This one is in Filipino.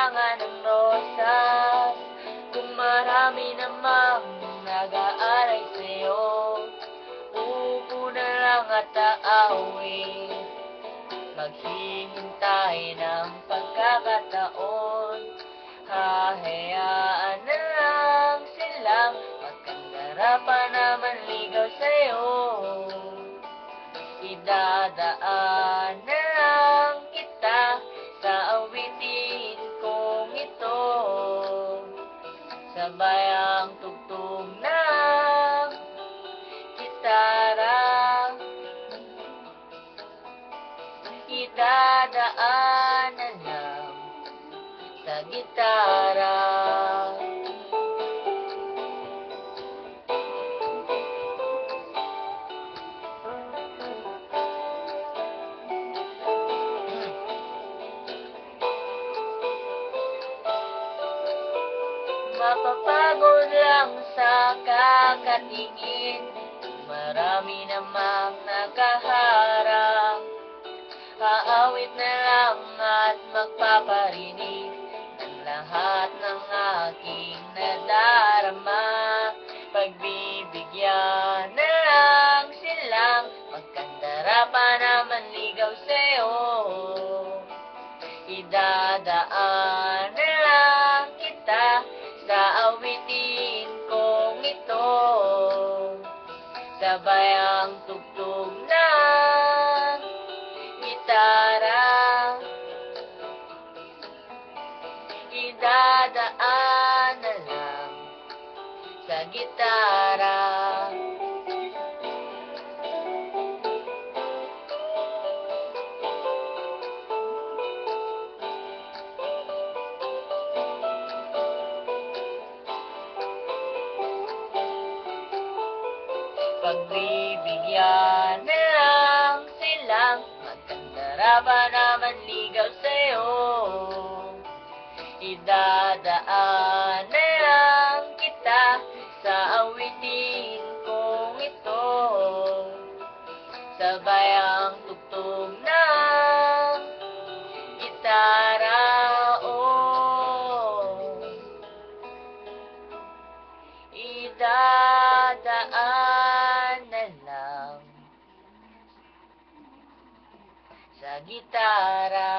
kailangan ng rosas. Kung marami namang nag-aalay sa'yo, uupo na lang at aawit. Maghihintay ng pagkakataon, hahayaan na lang silang magkandara pa naman ligaw sa'yo. Idadaan na lang kita sa awitin kong ito, sabay ang tugtog ng gitara. Idadaan na lang sa gitara. Mapapagod lang sa kakatingin, marami namang nakaharang. Aawit na lang at magpaparinig ng lahat ng aking nadarama. Pagbibigyan na lang silang magkandara pa naman ligaw sa'yo. Idadaan na lang kita sa awitin kong ito, sabay ang tugtog ng gitara. Idadaan na lang sa gitara. Pagbibigyan na lang silang magkandara pa naman ligaw sa'yo. Idadaan na lang kita sa awitin kong ito, sabay ang tugtog ng gitara. Oh, idadaan na lang sa gitara.